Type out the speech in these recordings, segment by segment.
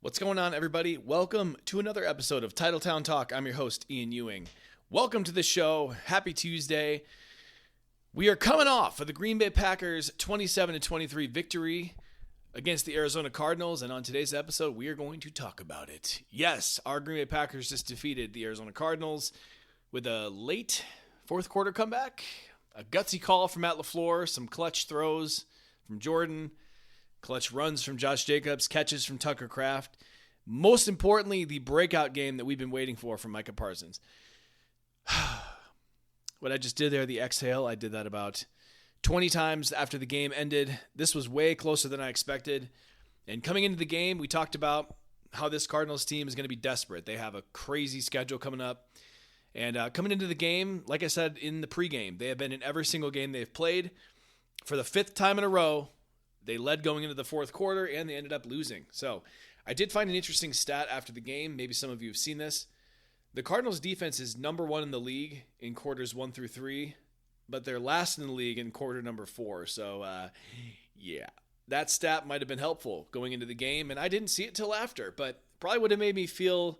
What's going on, everybody? Welcome to another episode of Titletown Talk. I'm your host, Ian Ewing. Welcome to the show. Happy Tuesday. We are coming off of the Green Bay Packers 27-23 victory against the Arizona Cardinals, and on today's episode, we are going to talk about it. Yes, our Green Bay Packers just defeated the Arizona Cardinals with a late fourth quarter comeback, a gutsy call from Matt LaFleur, some clutch throws from Jordan, clutch runs from Josh Jacobs, catches from Tucker Kraft. Most importantly, the breakout game that we've been waiting for from Micah Parsons. What I just did there, the exhale, I did that about 20 times after the game ended. This was way closer than I expected. And coming into the game, we talked about how this Cardinals team is going to be desperate. They have a crazy schedule coming up. And coming into the game, like I said in the pregame, they have been in every single game they've played. For the fifth time in a row, they led going into the fourth quarter, and they ended up losing. So I did find an interesting stat after the game. Maybe some of you have seen this. The Cardinals' defense is number one in the league in quarters 1 through 3, but they're last in the league in quarter number 4. So, that stat might have been helpful going into the game, and I didn't see it till after, but probably would have made me feel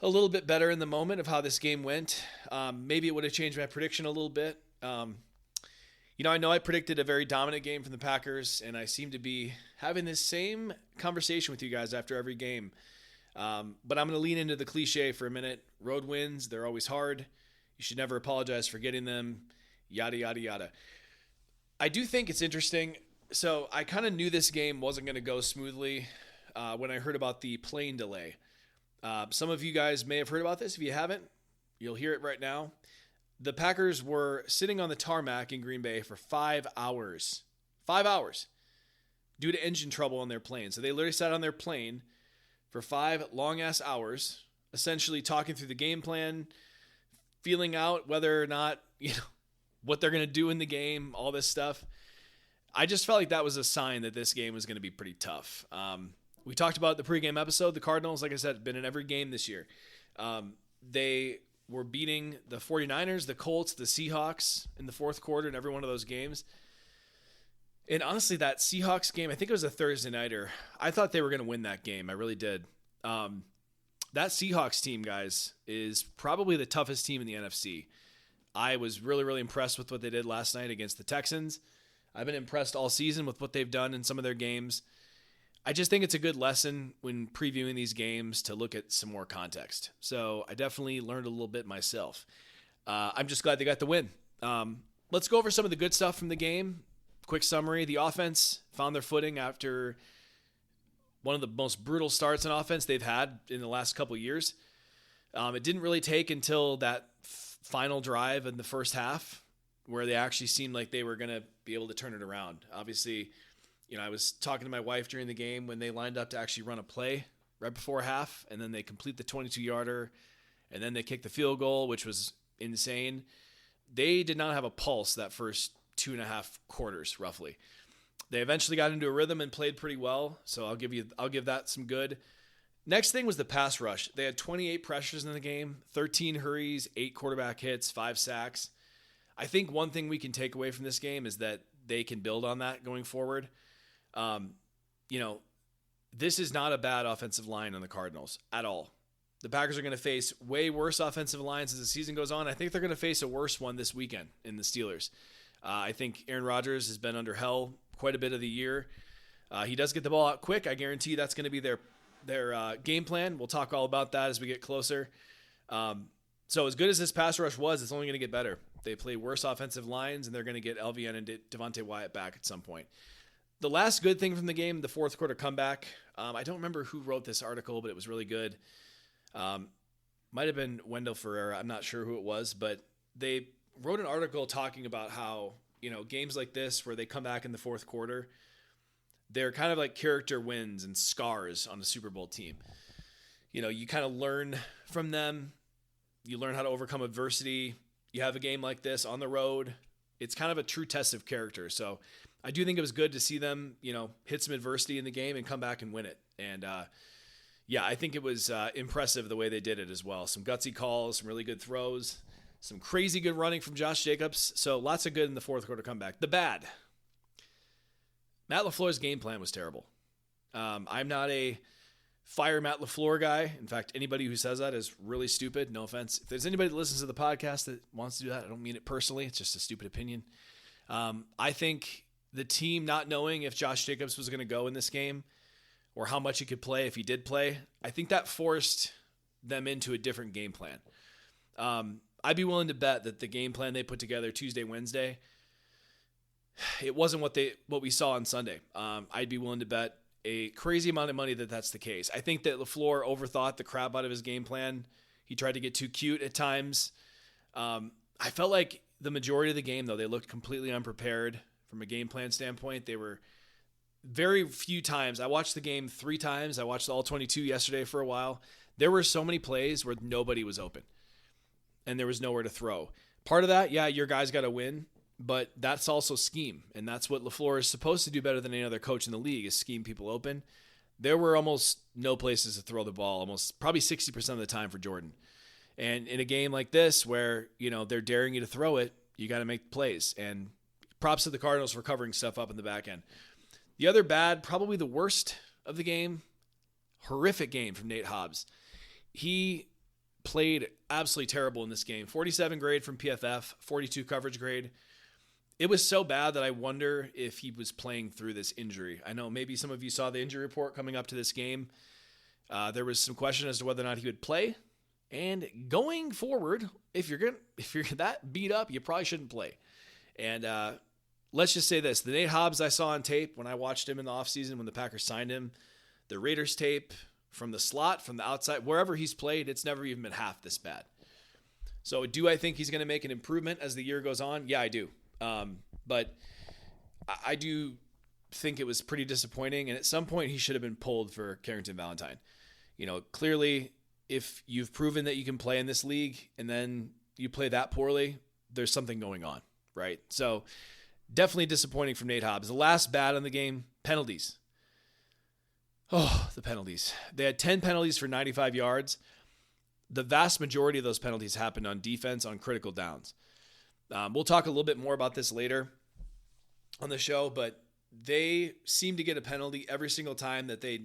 a little bit better in the moment of how this game went. Maybe it would have changed my prediction a little bit. I know I predicted a very dominant game from the Packers, and I seem to be having this same conversation with you guys after every game. But I'm going to lean into the cliche for a minute. Road wins, they're always hard. You should never apologize for getting them, yada, yada, yada. I do think it's interesting. So I kind of knew this game wasn't going to go smoothly when I heard about the plane delay. Some of you guys may have heard about this. If you haven't, you'll hear it right now. The Packers were sitting on the tarmac in Green Bay for 5 hours. 5 hours. Due to engine trouble on their plane. So they literally sat on their plane for 5 long-ass hours, essentially talking through the game plan, feeling out whether or not, what they're going to do in the game, all this stuff. I just felt like that was a sign that this game was going to be pretty tough. We talked about the pregame episode. The Cardinals, like I said, have been in every game this year. They were beating the 49ers, the Colts, the Seahawks in the fourth quarter in every one of those games. And honestly, that Seahawks game, I think it was a Thursday nighter. I thought they were going to win that game. I really did. That Seahawks team, guys, is probably the toughest team in the NFC. I was really, really impressed with what they did last night against the Texans. I've been impressed all season with what they've done in some of their games. I just think it's a good lesson when previewing these games to look at some more context. So I definitely learned a little bit myself. I'm just glad they got the win. Let's go over some of the good stuff from the game. Quick summary. The offense found their footing after one of the most brutal starts in offense they've had in the last couple of years. It didn't really take until that final drive in the first half where they actually seemed like they were going to be able to turn it around. Obviously, I was talking to my wife during the game when they lined up to actually run a play right before half, and then they complete the 22-yarder, and then they kick the field goal, which was insane. They did not have a pulse that first 2.5 quarters, roughly. They eventually got into a rhythm and played pretty well, so I'll give that some good. Next thing was the pass rush. They had 28 pressures in the game, 13 hurries, 8 quarterback hits, 5 sacks. I think one thing we can take away from this game is that they can build on that going forward. This is not a bad offensive line on the Cardinals at all. The Packers are going to face way worse offensive lines as the season goes on. I think they're going to face a worse one this weekend in the Steelers. I think Aaron Rodgers has been under hell quite a bit of the year. He does get the ball out quick. I guarantee that's going to be their game plan. We'll talk all about that as we get closer. So as good as this pass rush was, it's only going to get better. They play worse offensive lines, and they're going to get LVN and Devontae Wyatt back at some point. The last good thing from the game, the fourth quarter comeback. I don't remember who wrote this article, but it was really good. Might have been Wendell Ferreira. I'm not sure who it was, but they wrote an article talking about how, games like this where they come back in the fourth quarter, they're kind of like character wins and scars on a Super Bowl team. You kind of learn from them. You learn how to overcome adversity. You have a game like this on the road. It's kind of a true test of character. So I do think it was good to see them, hit some adversity in the game and come back and win it. And I think it was impressive the way they did it as well. Some gutsy calls, some really good throws, some crazy good running from Josh Jacobs. So lots of good in the fourth quarter comeback. The bad. Matt LaFleur's game plan was terrible. I'm not a fire Matt LaFleur guy. In fact, anybody who says that is really stupid. No offense. If there's anybody that listens to the podcast that wants to do that, I don't mean it personally. It's just a stupid opinion. I think the team not knowing if Josh Jacobs was going to go in this game or how much he could play if he did play, I think that forced them into a different game plan. I'd be willing to bet that the game plan they put together Tuesday, Wednesday, it wasn't what we saw on Sunday. I'd be willing to bet a crazy amount of money that that's the case. I think that LaFleur overthought the crap out of his game plan. He tried to get too cute at times. I felt like the majority of the game, though, they looked completely unprepared from a game plan standpoint. They were very few times. I watched the game 3 times. I watched the All-22 yesterday for a while. There were so many plays where nobody was open and there was nowhere to throw. Part of that, yeah, your guys got to win, but that's also scheme. And that's what LaFleur is supposed to do better than any other coach in the league, is scheme people open. There were almost no places to throw the ball, almost probably 60% of the time for Jordan. And in a game like this where, they're daring you to throw it, you got to make plays. And props to the Cardinals for covering stuff up in the back end. The other bad, probably the worst of the game, horrific game from Nate Hobbs. He played absolutely terrible in this game. 47 grade from PFF, 42 coverage grade. It was so bad that I wonder if he was playing through this injury. I know maybe some of you saw the injury report coming up to this game. There was some question as to whether or not he would play. And going forward, if you're that beat up, you probably shouldn't play. And let's just say this. The Nate Hobbs I saw on tape when I watched him in the offseason when the Packers signed him, the Raiders tape from the slot, from the outside, wherever he's played, it's never even been half this bad. So do I think he's going to make an improvement as the year goes on? Yeah, I do. But I do think it was pretty disappointing. And at some point he should have been pulled for Carrington Valentine. Clearly if you've proven that you can play in this league and then you play that poorly, there's something going on, right? So definitely disappointing from Nate Hobbs. The last bad on the game, penalties. Oh, the penalties. They had 10 penalties for 95 yards. The vast majority of those penalties happened on defense on critical downs. We'll talk a little bit more about this later on the show, but they seem to get a penalty every single time that they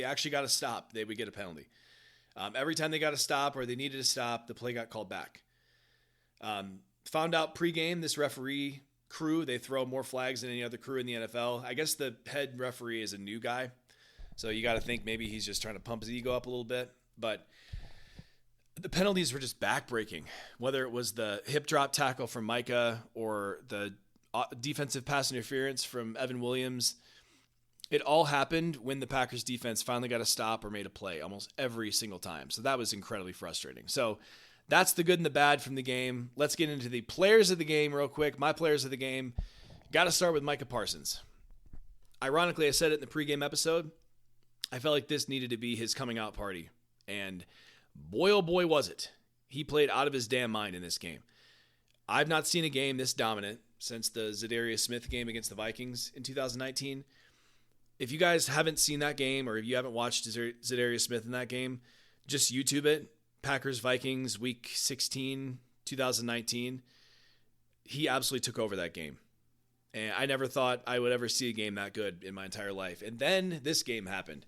actually got to stop. They would get a penalty. Every time they got to stop or they needed to stop, the play got called back. Found out pregame, this referee crew, they throw more flags than any other crew in the NFL. I guess the head referee is a new guy, so you got to think maybe he's just trying to pump his ego up a little bit. But the penalties were just backbreaking, whether it was the hip drop tackle from Micah or the defensive pass interference from Evan Williams. It all happened when the Packers defense finally got a stop or made a play almost every single time. So that was incredibly frustrating. So that's the good and the bad from the game. Let's get into the players of the game real quick. My players of the game. Got to start with Micah Parsons. Ironically, I said it in the pregame episode. I felt like this needed to be his coming out party. And boy, oh boy, was it. He played out of his damn mind in this game. I've not seen a game this dominant since the Zadarius Smith game against the Vikings in 2019. If you guys haven't seen that game or if you haven't watched Zadarius Smith in that game, just YouTube it. Packers Vikings week 16, 2019. He absolutely took over that game. And I never thought I would ever see a game that good in my entire life. And then this game happened.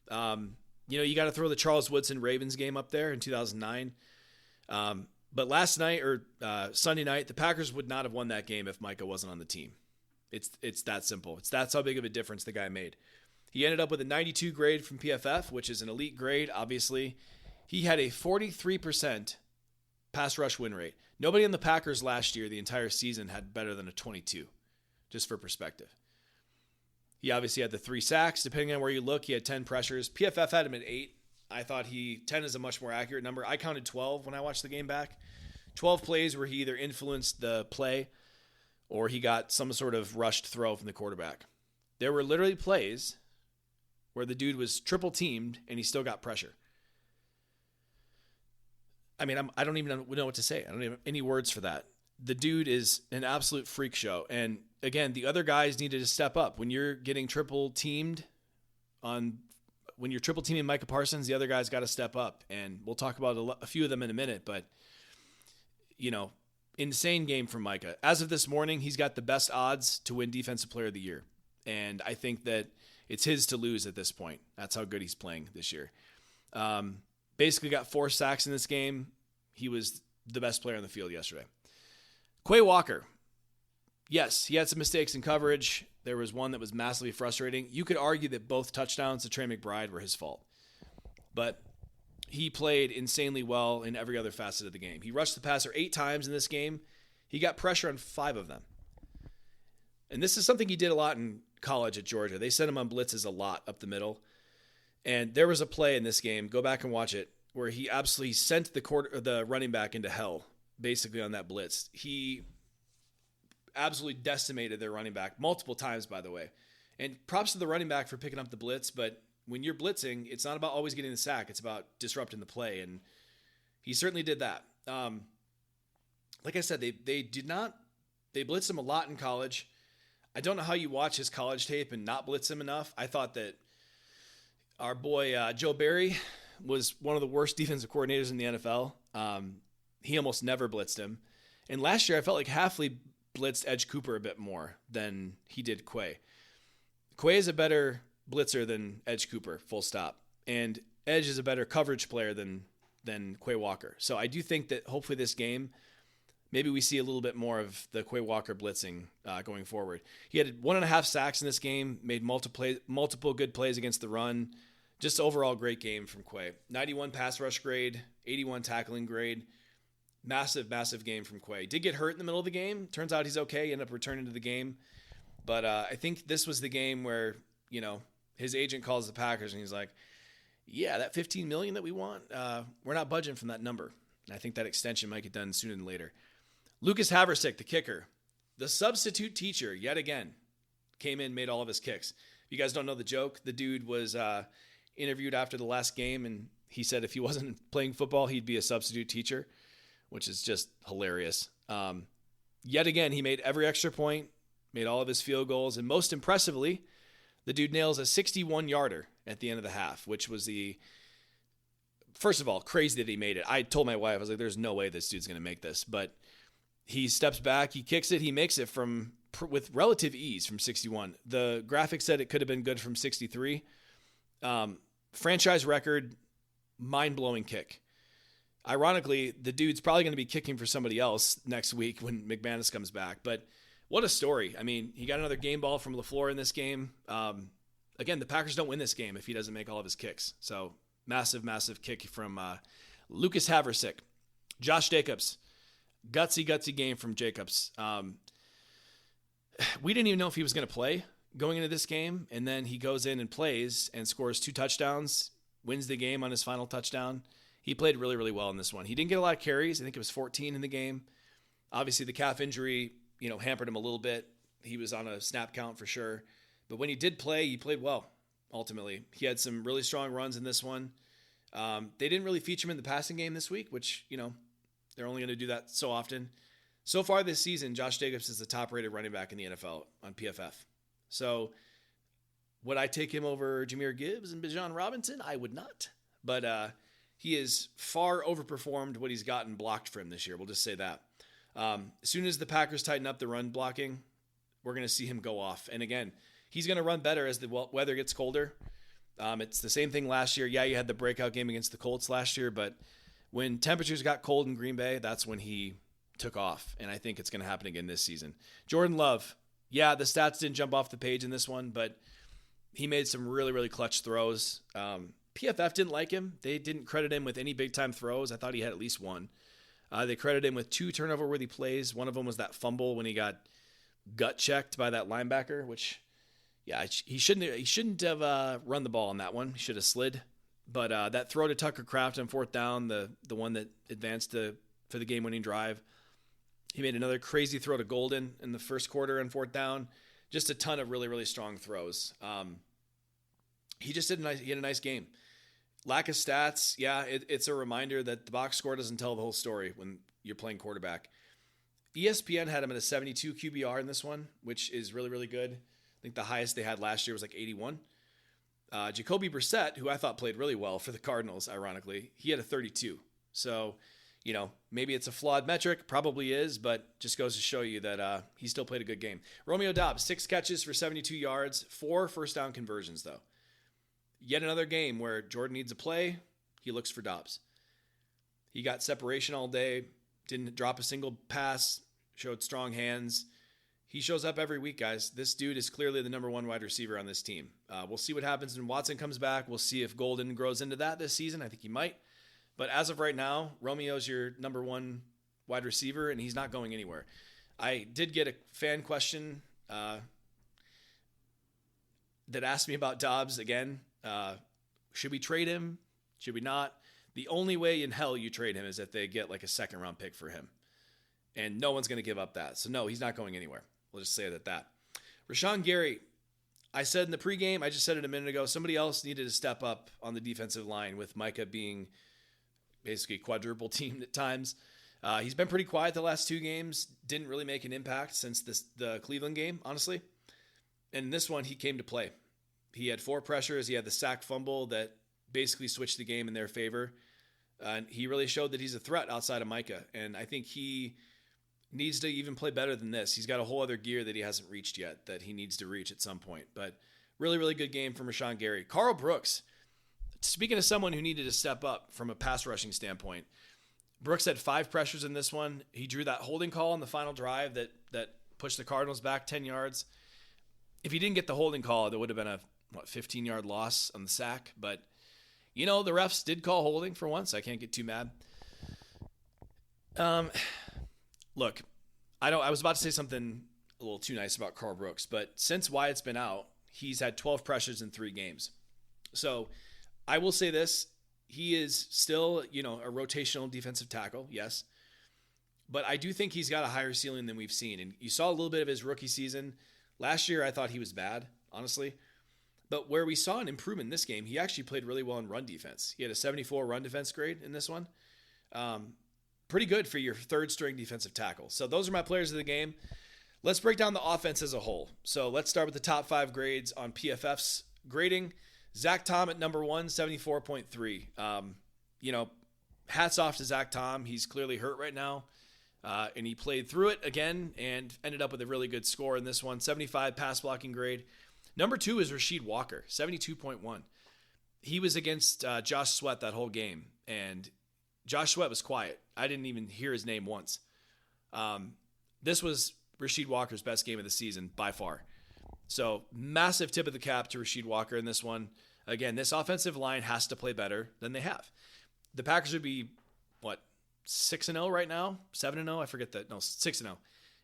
You got to throw the Charles Woodson Ravens game up there in 2009. But last night or Sunday night, the Packers would not have won that game if Micah wasn't on the team. It's that simple. That's how big of a difference the guy made. He ended up with a 92 grade from PFF, which is an elite grade, obviously. He had a 43% pass rush win rate. Nobody in the Packers last year, the entire season, had better than a 22, just for perspective. He obviously had the 3 sacks. Depending on where you look, he had 10 pressures. PFF had him at 8. I thought 10 is a much more accurate number. I counted 12 when I watched the game back. 12 plays where he either influenced the play or he got some sort of rushed throw from the quarterback. There were literally plays where the dude was triple teamed and he still got pressure. I mean, I don't even know what to say. I don't even have any words for that. The dude is an absolute freak show. And again, the other guys needed to step up. When you're getting triple teamed when you're triple teaming Micah Parsons, the other guys got to step up. And we'll talk about a few of them in a minute, but insane game from Micah. As of this morning, he's got the best odds to win Defensive Player of the Year. And I think that it's his to lose at this point. That's how good he's playing this year. Basically got 4 sacks in this game. He was the best player on the field yesterday. Quay Walker. Yes, he had some mistakes in coverage. There was one that was massively frustrating. You could argue that both touchdowns to Trey McBride were his fault. But he played insanely well in every other facet of the game. He rushed the passer 8 times in this game. He got pressure on 5 of them. And this is something he did a lot in college at Georgia. They sent him on blitzes a lot up the middle. And there was a play in this game, go back and watch it, where he absolutely sent the running back into hell, basically on that blitz. He absolutely decimated their running back multiple times, by the way. And props to the running back for picking up the blitz, but when you're blitzing, it's not about always getting the sack. It's about disrupting the play, and he certainly did that. Like I said, they blitzed him a lot in college. I don't know how you watch his college tape and not blitz him enough. I thought that our boy Joe Barry was one of the worst defensive coordinators in the NFL. He almost never blitzed him. And last year, I felt like Hafley blitzed Edge Cooper a bit more than he did Quay. Quay is a better blitzer than Edge Cooper, full stop. And Edge is a better coverage player than Quay Walker. So I do think that hopefully this game, maybe we see a little bit more of the Quay Walker blitzing going forward. He had 1.5 sacks in this game, made multiple good plays against the run. Just overall great game from Quay. 91 pass rush grade, 81 tackling grade. Massive, massive game from Quay. Did get hurt in the middle of the game. Turns out he's okay. Ended up returning to the game. But I think this was the game where, his agent calls the Packers and he's like, yeah, that $15 million that we want, we're not budging from that number. And I think that extension might get done sooner than later. Lucas Haversick, the kicker, the substitute teacher, yet again, came in, made all of his kicks. If you guys don't know the joke, the dude was interviewed after the last game, and he said if he wasn't playing football, he'd be a substitute teacher, which is just hilarious. Yet again, he made every extra point, made all of his field goals, and most impressively, the dude nails a 61-yarder at the end of the half, which was first of all, crazy that he made it. I told my wife, I was like, there's no way this dude's going to make this, but he steps back, he kicks it, he makes it with relative ease from 61. The graphic said it could have been good from 63. Franchise record, mind-blowing kick. Ironically, the dude's probably going to be kicking for somebody else next week when McManus comes back. But what a story. I mean, he got another game ball from LaFleur in this game. Again, the Packers don't win this game if he doesn't make all of his kicks. So massive, massive kick from Lucas Haversick. Josh Jacobs. Gutsy game from Jacobs. We didn't even know if he was going to play going into this game, and then he goes in and plays and scores 2 touchdowns, wins the game on his final touchdown. He played really, really well in this one. He didn't get a lot of carries. I think it was 14 in the game. Obviously, the calf injury, hampered him a little bit. He was on a snap count for sure. But when he did play, he played well, ultimately. He had some really strong runs in this one. They didn't really feature him in the passing game this week, which, they're only going to do that so often. So far this season, Josh Jacobs is the top-rated running back in the NFL on PFF. So would I take him over Jahmyr Gibbs and Bijan Robinson? I would not. But he is far overperformed what he's gotten blocked for him this year. We'll just say that. As soon as the Packers tighten up the run blocking, we're going to see him go off. And again, he's going to run better as the weather gets colder. It's the same thing last year. Yeah, you had the breakout game against the Colts last year, but when temperatures got cold in Green Bay, that's when he took off. And I think it's going to happen again this season. Jordan Love. Yeah, the stats didn't jump off the page in this one, but he made some really, really clutch throws. PFF didn't like him. They didn't credit him with any big-time throws. I thought he had at least one. They credited him with 2 turnover-worthy plays. One of them was that fumble when he got gut-checked by that linebacker, which, yeah, he shouldn't have run the ball on that one. He should have slid. But that throw to Tucker Kraft on 4th down, the one that advanced for the game-winning drive, he made another crazy throw to Golden in the first quarter on 4th down. Just a ton of really, really strong throws. He just had a nice game. Lack of stats, yeah, it's a reminder that the box score doesn't tell the whole story when you're playing quarterback. ESPN had him at a 72 QBR in this one, which is really, really good. I think the highest they had last year was like 81. Jacoby Brissett, who I thought played really well for the Cardinals, ironically, he had a 32. So, maybe it's a flawed metric, probably is, but just goes to show you that he still played a good game. Romeo Doubs, 6 catches for 72 yards, 4 first down conversions, though. Yet another game where Jordan needs a play, he looks for Doubs. He got separation all day, didn't drop a single pass, showed strong hands. He shows up every week, guys. This dude is clearly the number 1 wide receiver on this team. We'll see what happens when Watson comes back. We'll see if Golden grows into that this season. I think he might. But as of right now, Romeo's your number 1 wide receiver, and he's not going anywhere. I did get a fan question that asked me about Doubs again. Should we trade him? Should we not? The only way in hell you trade him is if they get like a 2nd-round pick for him. And no one's going to give up that. So, no, he's not going anywhere. We'll just say it at that. Rashawn Gary, I said in the pregame, I just said it a minute ago, somebody else needed to step up on the defensive line with Micah being basically quadruple teamed at times. He's been pretty quiet the last 2 games. Didn't really make an impact since the Cleveland game, honestly. And in this one, he came to play. He had 4 pressures. He had the sack fumble that basically switched the game in their favor. And he really showed that he's a threat outside of Micah. And I think he needs to even play better than this. He's got a whole other gear that he hasn't reached yet that he needs to reach at some point. But really, really good game from Rashawn Gary. Carl Brooks, speaking of someone who needed to step up from a pass rushing standpoint, Brooks had 5 pressures in this one. He drew that holding call on the final drive that pushed the Cardinals back 10 yards. If he didn't get the holding call, there would have been a 15-yard loss on the sack. But, the refs did call holding for once. I can't get too mad. Look, I was about to say something a little too nice about Carl Brooks, but since Wyatt's been out, he's had 12 pressures in 3 games. So I will say this. He is still, a rotational defensive tackle, yes. But I do think he's got a higher ceiling than we've seen. And you saw a little bit of his rookie season. Last year, I thought he was bad, honestly. But where we saw an improvement in this game, he actually played really well in run defense. He had a 74 run defense grade in this one. Pretty good for your 3rd-string defensive tackle. So those are my players of the game. Let's break down the offense as a whole. So let's start with the top 5 grades on PFF's grading. Zach Tom at number 1, 74.3. Hats off to Zach Tom. He's clearly hurt right now. And he played through it again and ended up with a really good score in this one. 75 pass blocking grade. Number 2 is Rasheed Walker, 72.1. He was against Josh Sweat that whole game, and Josh Sweat was quiet. I didn't even hear his name once. This was Rasheed Walker's best game of the season by far. So massive tip of the cap to Rasheed Walker in this one. Again, this offensive line has to play better than they have. The Packers would be, 6-0 right now? 7-0? I forget that. No, 6-0.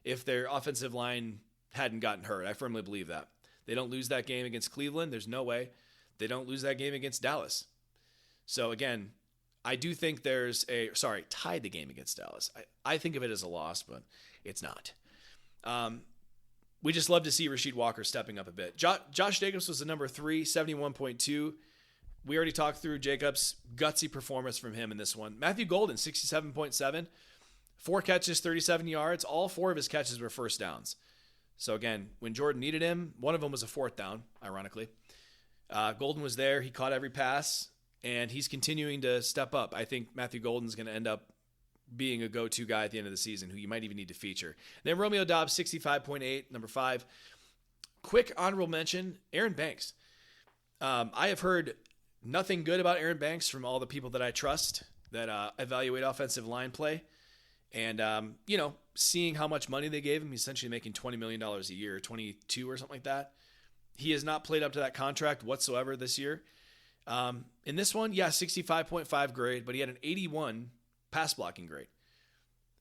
If their offensive line hadn't gotten hurt. I firmly believe that. They don't lose that game against Cleveland. There's no way. They don't lose that game against Dallas. So again, I do think tied the game against Dallas. I think of it as a loss, but it's not. We just love to see Rasheed Walker stepping up a bit. Josh Jacobs was the number 3, 71.2. We already talked through Jacobs' gutsy performance from him in this one. Matthew Golden, 67.7. 4 catches, 37 yards. All 4 of his catches were first downs. So again, when Jordan needed him, one of them was a 4th down, ironically. Golden was there. He caught every pass, and he's continuing to step up. I think Matthew Golden's going to end up being a go-to guy at the end of the season who you might even need to feature. Then Romeo Doubs, 65.8, number 5. Quick honorable mention, Aaron Banks. I have heard nothing good about Aaron Banks from all the people that I trust that evaluate offensive line play. And, seeing how much money they gave him, he's essentially making $20 million a year, 22 or something like that. He has not played up to that contract whatsoever this year. In this one, 65.5 grade, but he had an 81 pass blocking grade.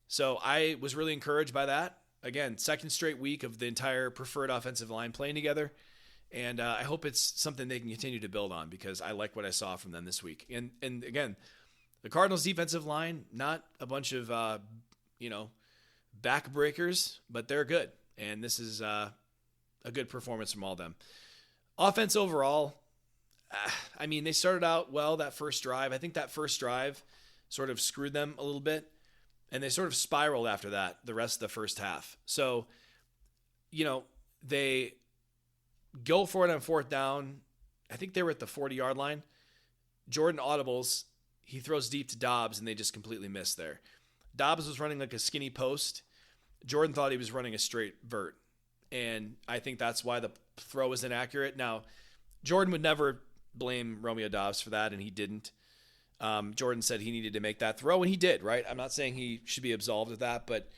So I was really encouraged by that. Again, 2nd straight week of the entire preferred offensive line playing together. And I hope it's something they can continue to build on because I like what I saw from them this week. And again, the Cardinals defensive line, not a bunch of, backbreakers, but they're good. And this is a good performance from all of them. Offense overall, they started out well that first drive. I think that first drive sort of screwed them a little bit, and they sort of spiraled after that the rest of the first half. So, they go for it on 4th down. I think they were at the 40-yard line. Jordan audibles, he throws deep to Dobbs, and they just completely miss there. Dobbs was running like a skinny post. Jordan thought he was running a straight vert, and I think that's why the throw was inaccurate. Now, Jordan would never blame Romeo Dobbs for that, and he didn't. Jordan said he needed to make that throw, and he did, right? I'm not saying he should be absolved of that, but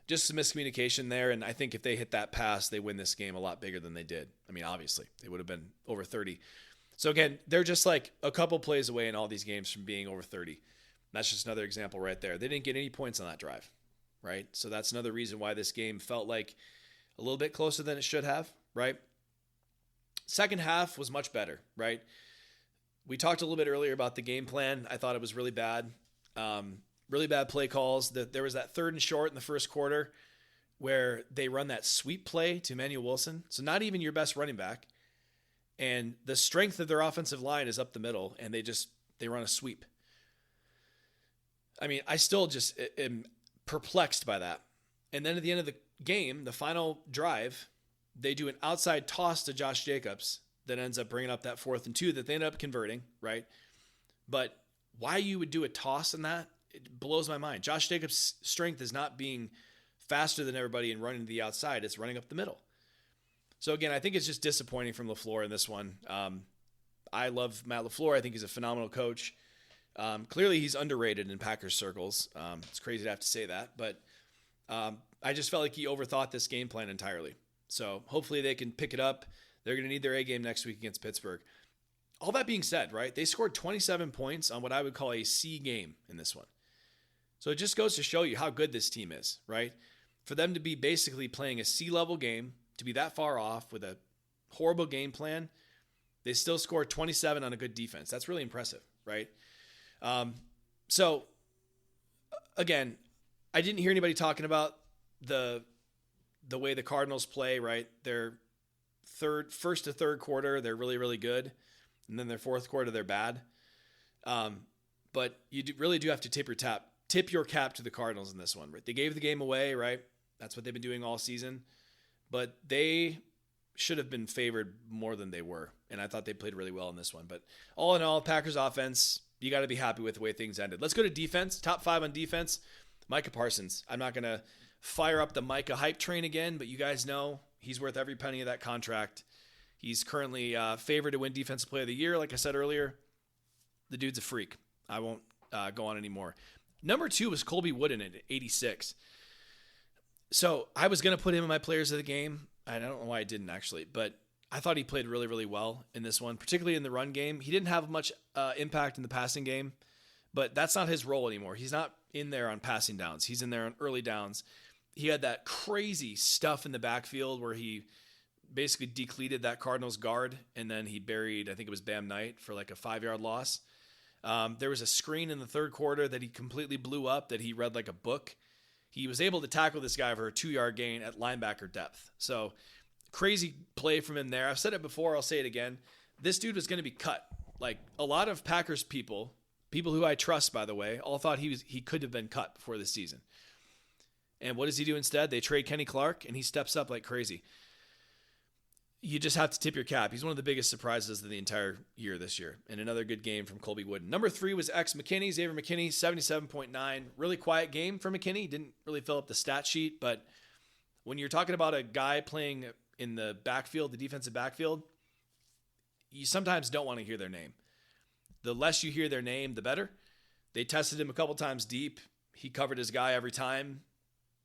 just some miscommunication there, and I think if they hit that pass, they win this game a lot bigger than they did. I mean, obviously, they would have been over 30. So again, they're just like a couple plays away in all these games from being over 30. That's just another example right there. They didn't get any points on that drive, right? So that's another reason why this game felt like a little bit closer than it should have, right? Second half was much better, right? We talked a little bit earlier about the game plan. I thought it was really bad. Really bad play calls. There was that 3rd and short in the first quarter where they run that sweep play to Emmanuel Wilson. So not even your best running back. And the strength of their offensive line is up the middle, and they run a sweep. I mean, I still just am perplexed by that. And then at the end of the game, the final drive, they do an outside toss to Josh Jacobs that ends up bringing up that 4th and 2 that they end up converting, right? But why you would do a toss in that, it blows my mind. Josh Jacobs' strength is not being faster than everybody and running to the outside. It's running up the middle. So again, I think it's just disappointing from LaFleur in this one. I love Matt LaFleur. I think he's a phenomenal coach. Clearly he's underrated in Packers circles. It's crazy to have to say that, but I just felt like he overthought this game plan entirely. So hopefully they can pick it up. They're going to need their A game next week against Pittsburgh. All that being said, right, they scored 27 points on what I would call a C game in this one. So it just goes to show you how good this team is, right? For them to be basically playing a C-level game, to be that far off with a horrible game plan, they still scored 27 on a good defense. That's really impressive, right? So, again, I didn't hear anybody talking about the way the Cardinals play, right? Their first to third quarter, they're really, really good. And then their fourth quarter, they're bad. But you really do have to tip your cap to the Cardinals in this one. Right? They gave the game away, right? That's what they've been doing all season. But they should have been favored more than they were. And I thought they played really well in this one. But all in all, Packers offense, you got to be happy with the way things ended. Let's go to defense. Top 5 on defense. Micah Parsons. I'm not going to fire up the Micah hype train again, but you guys know he's worth every penny of that contract. He's currently favored to win Defensive Player of the Year. Like I said earlier, the dude's a freak. I won't go on anymore. Number 2 was Colby Wooden at 86. So I was going to put him in my players of the game. I don't know why I didn't actually, but I thought he played really, really well in this one, particularly in the run game. He didn't have much impact in the passing game, but that's not his role anymore. He's not in there on passing downs. He's in there on early downs. He had that crazy stuff in the backfield where he basically decleated that Cardinals guard, and then he buried, I think it was Bam Knight, for like a 5-yard loss. There was a screen in the third quarter that he completely blew up that he read like a book. He was able to tackle this guy for a 2-yard gain at linebacker depth. So crazy play from him there. I've said it before. I'll say it again. This dude was going to be cut. Like a lot of Packers people who I trust, by the way, all thought he could have been cut before this season. And what does he do instead? They trade Kenny Clark, and he steps up like crazy. You just have to tip your cap. He's one of the biggest surprises of the entire year this year. And another good game from Colby Wooden. Number 3 was McKinney, Xavier McKinney, 77.9. Really quiet game for McKinney. Didn't really fill up the stat sheet. But when you're talking about a guy playing in the backfield, the defensive backfield, you sometimes don't want to hear their name. The less you hear their name, the better. They tested him a couple times deep. He covered his guy every time.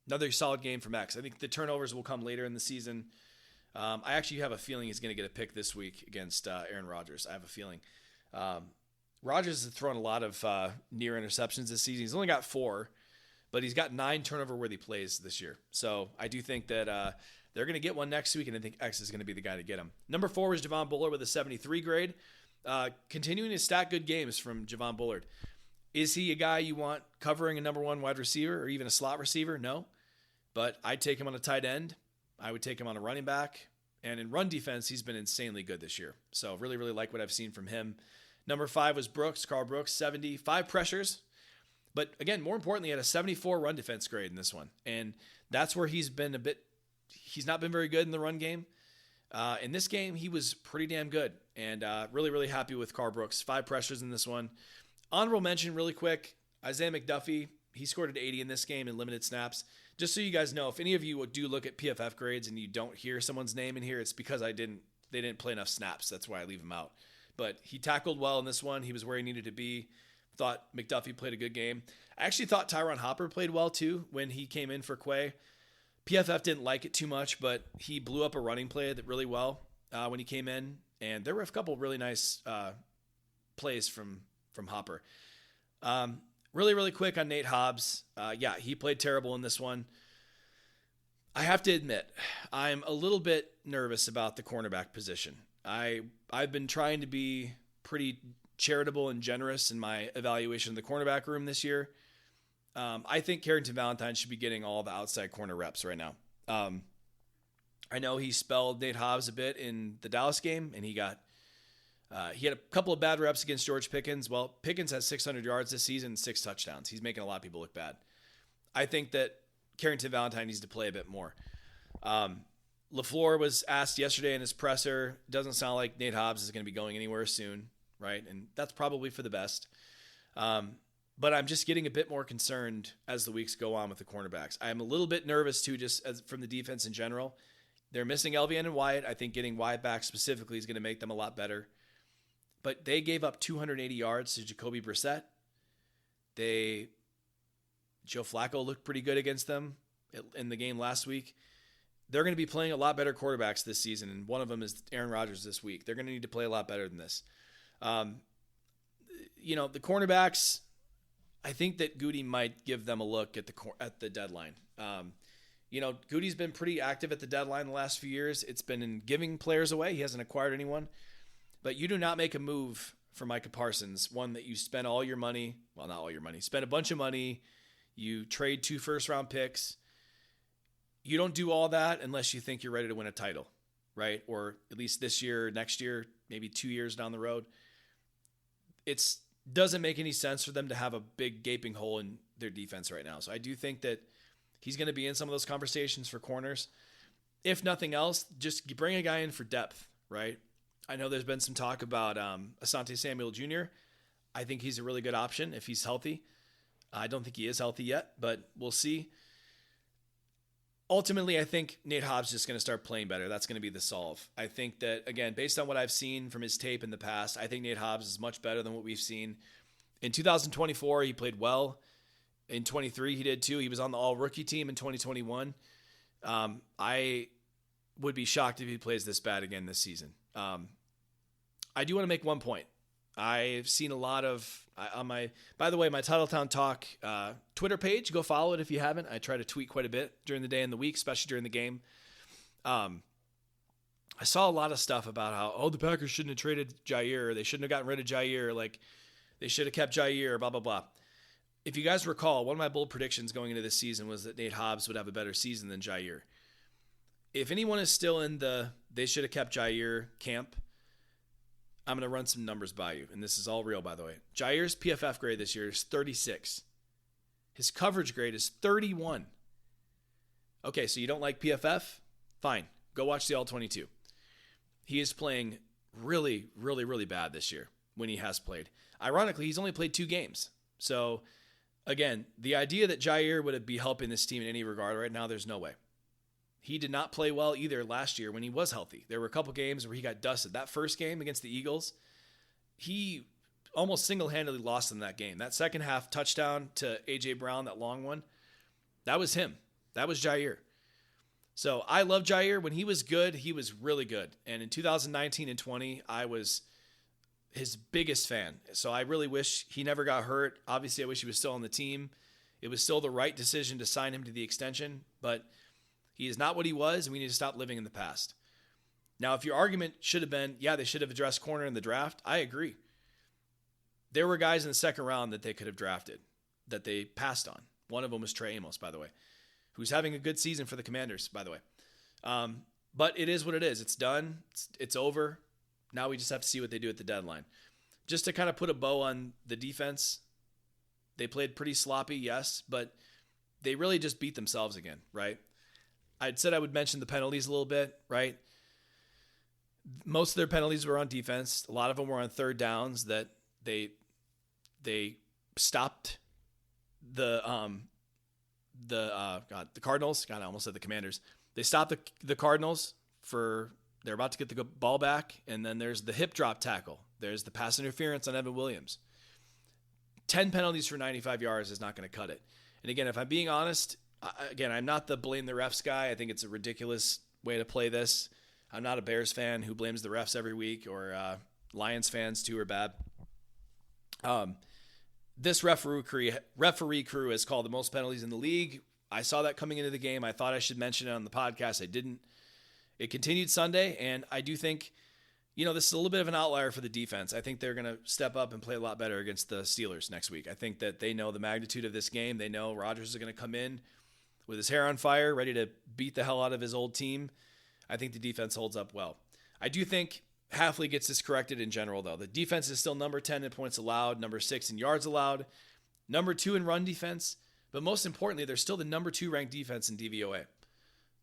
Another solid game from X. I think the turnovers will come later in the season. I actually have a feeling he's going to get a pick this week against Aaron Rodgers. I have a feeling. Rodgers has thrown a lot of near interceptions this season. He's only got 4, but he's got 9 turnover-worthy plays this year. So I do think that they're going to get one next week, and I think X is going to be the guy to get him. Number 4 is Javon Bullard with a 73 grade. Continuing to stack good games from Javon Bullard. Is he a guy you want covering a number 1 wide receiver or even a slot receiver? No. But I'd take him on a tight end. I would take him on a running back. And in run defense, he's been insanely good this year. So really, really like what I've seen from him. Number 5 was Carl Brooks, 75 pressures. But again, more importantly, he had a 74 run defense grade in this one. And that's where he's not been very good in the run game. In this game, he was pretty damn good. And really, really happy with Carl Brooks. 5 pressures in this one. Honorable mention really quick, Isaiah McDuffie. He scored an 80 in this game in limited snaps. Just so you guys know, if any of you do look at PFF grades and you don't hear someone's name in here, it's because they didn't play enough snaps. That's why I leave him out. But he tackled well in this one. He was where he needed to be. Thought McDuffie played a good game. I actually thought Tyron Hopper played well too when he came in for Quay. PFF didn't like it too much, but he blew up a running play that really well when he came in. And there were a couple really nice plays from Hopper. Really, really quick on Nate Hobbs. He played terrible in this one. I have to admit, I'm a little bit nervous about the cornerback position. I've been trying to be pretty charitable and generous in my evaluation of the cornerback room this year. I think Carrington Valentine should be getting all the outside corner reps right now. I know he spelled Nate Hobbs a bit in the Dallas game, and he had a couple of bad reps against George Pickens. Well, Pickens has 600 yards this season and 6 touchdowns. He's making a lot of people look bad. I think that Carrington Valentine needs to play a bit more. LaFleur was asked yesterday in his presser, doesn't sound like Nate Hobbs is going to be going anywhere soon, right? And that's probably for the best. But I'm just getting a bit more concerned as the weeks go on with the cornerbacks. I'm a little bit nervous too, from the defense in general. They're missing LVN and Wyatt. I think getting Wyatt back specifically is going to make them a lot better. But they gave up 280 yards to Jacoby Brissett. Joe Flacco looked pretty good against them in the game last week. They're going to be playing a lot better quarterbacks this season, and one of them is Aaron Rodgers this week. They're going to need to play a lot better than this. The cornerbacks, I think that Goody might give them a look at the deadline. Goody's been pretty active at the deadline the last few years. It's been in giving players away. He hasn't acquired anyone. But you do not make a move for Micah Parsons, one that you spend all your money, well, not all your money, spend a bunch of money, you trade 2 first-round picks. You don't do all that unless you think you're ready to win a title, right? Or at least this year, next year, maybe 2 years down the road. It doesn't make any sense for them to have a big gaping hole in their defense right now. So I do think that he's going to be in some of those conversations for corners. If nothing else, just bring a guy in for depth, right? I know there's been some talk about Asante Samuel Jr. I think he's a really good option if he's healthy. I don't think he is healthy yet, but we'll see. Ultimately, I think Nate Hobbs is just going to start playing better. That's going to be the solve. I think that, again, based on what I've seen from his tape in the past, I think Nate Hobbs is much better than what we've seen. In 2024, he played well. In 23, he did too. He was on the all-rookie team in 2021. I would be shocked if he plays this bad again this season. I do want to make one point. I've seen a lot of by the way, my Titletown Talk Twitter page, go follow it if you haven't. I try to tweet quite a bit during the day and the week, especially during the game. I saw a lot of stuff about how, the Packers shouldn't have traded Jair. They shouldn't have gotten rid of Jair. Like, they should have kept Jair, blah, blah, blah. If you guys recall, one of my bold predictions going into this season was that Nate Hobbs would have a better season than Jair. If anyone is still in the they should have kept Jair camp, I'm going to run some numbers by you, and this is all real, by the way. Jair's PFF grade this year is 36. His coverage grade is 31. Okay, so you don't like PFF? Fine. Go watch the All-22. He is playing really, really, really bad this year when he has played. Ironically, he's only played 2 games. So, again, the idea that Jair would be helping this team in any regard right now, there's no way. He did not play well either last year when he was healthy. There were a couple games where he got dusted. That first game against the Eagles, he almost single-handedly lost in that game. That second half touchdown to A.J. Brown, that long one, that was him. That was Jair. So I love Jair. When he was good, he was really good. And in 2019 and 20, I was his biggest fan. So I really wish he never got hurt. Obviously, I wish he was still on the team. It was still the right decision to sign him to the extension, but he is not what he was, and we need to stop living in the past. Now, if your argument should have been, they should have addressed corner in the draft, I agree. There were guys in the second round that they could have drafted that they passed on. One of them was Trey Amos, by the way, who's having a good season for the Commanders, by the way. But it is what it is. It's done. It's over. Now we just have to see what they do at the deadline. Just to kind of put a bow on the defense, they played pretty sloppy, yes, but they really just beat themselves again, right? I'd said I would mention the penalties a little bit, right? Most of their penalties were on defense. A lot of them were on third downs that they They stopped the Cardinals. God, I almost said the Commanders. They stopped the Cardinals they're about to get the ball back, and then there's the hip drop tackle. There's the pass interference on Evan Williams. 10 penalties for 95 yards is not going to cut it. And again, if I'm being honest, I'm not the blame the refs guy. I think it's a ridiculous way to play this. I'm not a Bears fan who blames the refs every week, or Lions fans too are bad. This referee crew has called the most penalties in the league. I saw that coming into the game. I thought I should mention it on the podcast. I didn't. It continued Sunday, and I do think, this is a little bit of an outlier for the defense. I think they're going to step up and play a lot better against the Steelers next week. I think that they know the magnitude of this game. They know Rodgers is going to come in with his hair on fire, ready to beat the hell out of his old team. I think the defense holds up well. I do think Halfley gets this corrected in general, though. The defense is still number 10 in points allowed, number 6 in yards allowed, number 2 in run defense, but most importantly, they're still the number 2 ranked defense in DVOA.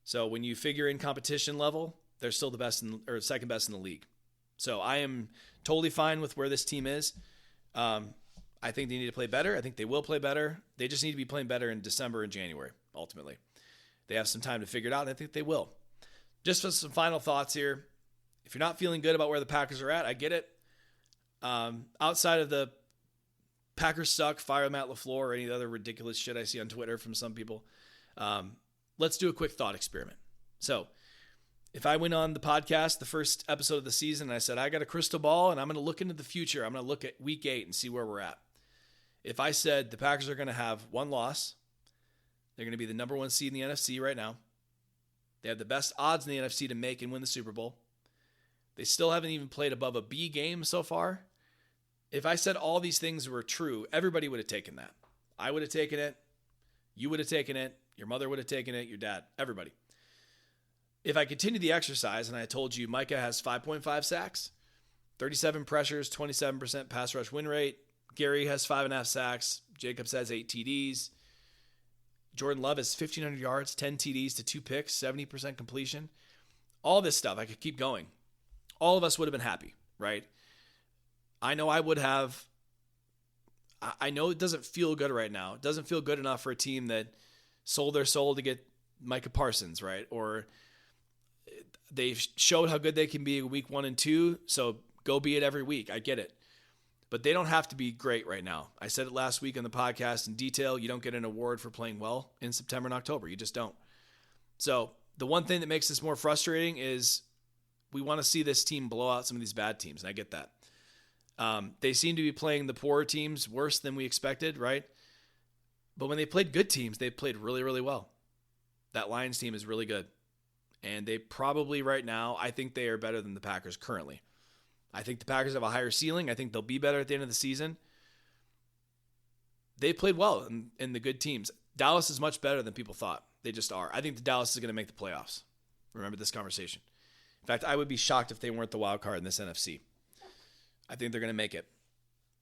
So when you figure in competition level, they're still the best second best in the league. So I am totally fine with where this team is. I think they need to play better. I think they will play better. They just need to be playing better in December and January, ultimately. They have some time to figure it out, and I think they will. Just for some final thoughts here. If you're not feeling good about where the Packers are at, I get it. Outside of the Packers suck, fire Matt LaFleur, or any other ridiculous shit I see on Twitter from some people, let's do a quick thought experiment. So if I went on the podcast, the first episode of the season, and I said, I got a crystal ball and I'm going to look into the future. I'm going to look at week 8 and see where we're at. If I said the Packers are going to have one loss, they're going to be the number 1 seed in the NFC right now. They have the best odds in the NFC to make and win the Super Bowl. They still haven't even played above a B game so far. If I said all these things were true, everybody would have taken that. I would have taken it. You would have taken it. Your mother would have taken it. Your dad. Everybody. If I continued the exercise and I told you Micah has 5.5 sacks, 37 pressures, 27% pass rush win rate, Gary has 5.5 sacks, Jacobs has 8 TDs, Jordan Love has 1,500 yards, 10 TDs to 2 picks, 70% completion, all this stuff, I could keep going. All of us would have been happy, right? I know I would have. I know it doesn't feel good right now. It doesn't feel good enough for a team that sold their soul to get Micah Parsons, right? Or they've showed how good they can be week 1 and 2, so go be it every week. I get it. But they don't have to be great right now. I said it last week on the podcast in detail. You don't get an award for playing well in September and October. You just don't. So the one thing that makes this more frustrating is we want to see this team blow out some of these bad teams, and I get that. They seem to be playing the poorer teams worse than we expected, right? But when they played good teams, they played really, really well. That Lions team is really good. And they probably right now, I think they are better than the Packers currently. I think the Packers have a higher ceiling. I think they'll be better at the end of the season. They played well in the good teams. Dallas is much better than people thought. They just are. I think the Dallas is going to make the playoffs. Remember this conversation. In fact, I would be shocked if they weren't the wild card in this NFC. I think they're going to make it.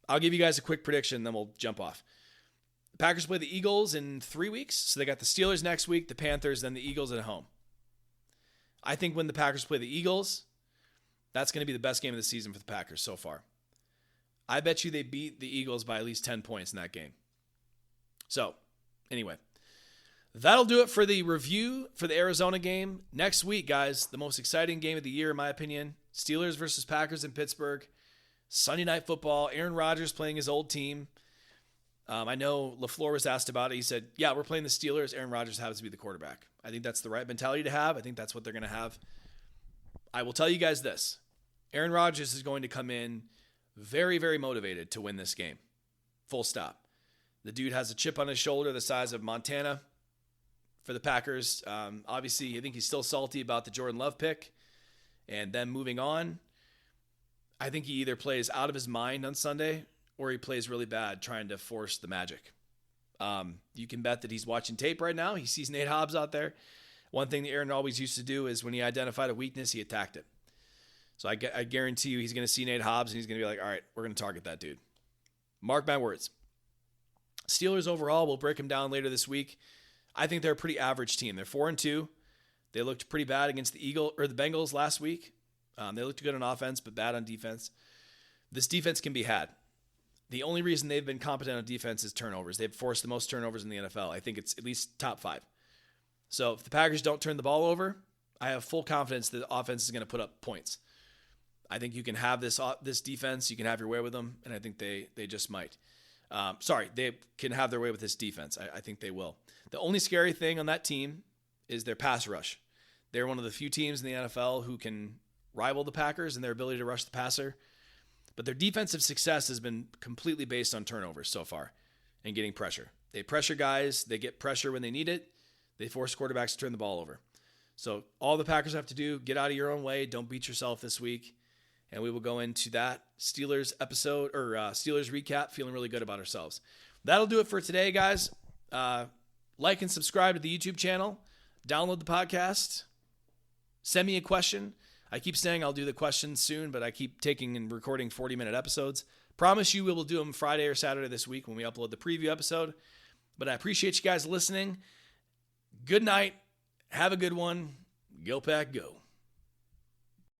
I'll give you guys a quick prediction, then we'll jump off. The Packers play the Eagles in 3 weeks. So they got the Steelers next week, the Panthers, then the Eagles at home. I think when the Packers play the Eagles, that's going to be the best game of the season for the Packers so far. I bet you they beat the Eagles by at least 10 points in that game. So, anyway, that'll do it for the review for the Arizona game. Next week, guys, the most exciting game of the year, in my opinion. Steelers versus Packers in Pittsburgh. Sunday Night Football. Aaron Rodgers playing his old team. I know LaFleur was asked about it. He said, yeah, we're playing the Steelers. Aaron Rodgers happens to be the quarterback. I think that's the right mentality to have. I think that's what they're going to have. I will tell you guys this. Aaron Rodgers is going to come in very, very motivated to win this game. Full stop. The dude has a chip on his shoulder the size of Montana for the Packers. Obviously, I think he's still salty about the Jordan Love pick. And then moving on, I think he either plays out of his mind on Sunday or he plays really bad trying to force the magic. You can bet that he's watching tape right now. He sees Nate Hobbs out there. One thing that Aaron always used to do is when he identified a weakness, he attacked it. So I guarantee you he's going to see Nate Hobbs and he's going to be like, all right, we're going to target that dude. Mark my words. Steelers overall, we'll break them down later this week. I think they're a pretty average team. They're 4-2. They looked pretty bad against the Bengals last week. They looked good on offense, but bad on defense. This defense can be had. The only reason they've been competent on defense is turnovers. They've forced the most turnovers in the NFL. I think it's at least top 5. So if the Packers don't turn the ball over, I have full confidence that the offense is going to put up points. I think you can have this defense. You can have your way with them, and I think they just might. They can have their way with this defense. I think they will. The only scary thing on that team is their pass rush. They're one of the few teams in the NFL who can rival the Packers in their ability to rush the passer. But their defensive success has been completely based on turnovers so far and getting pressure. They pressure guys. They get pressure when they need it. They force quarterbacks to turn the ball over. So all the Packers have to do, get out of your own way. Don't beat yourself this week. And we will go into that Steelers episode or Steelers recap feeling really good about ourselves. That'll do it for today, guys. Like and subscribe to the YouTube channel. Download the podcast. Send me a question. I keep saying I'll do the questions soon, but I keep taking and recording 40-minute episodes. Promise you we will do them Friday or Saturday this week when we upload the preview episode. But I appreciate you guys listening. Good night. Have a good one. Go Pack, go.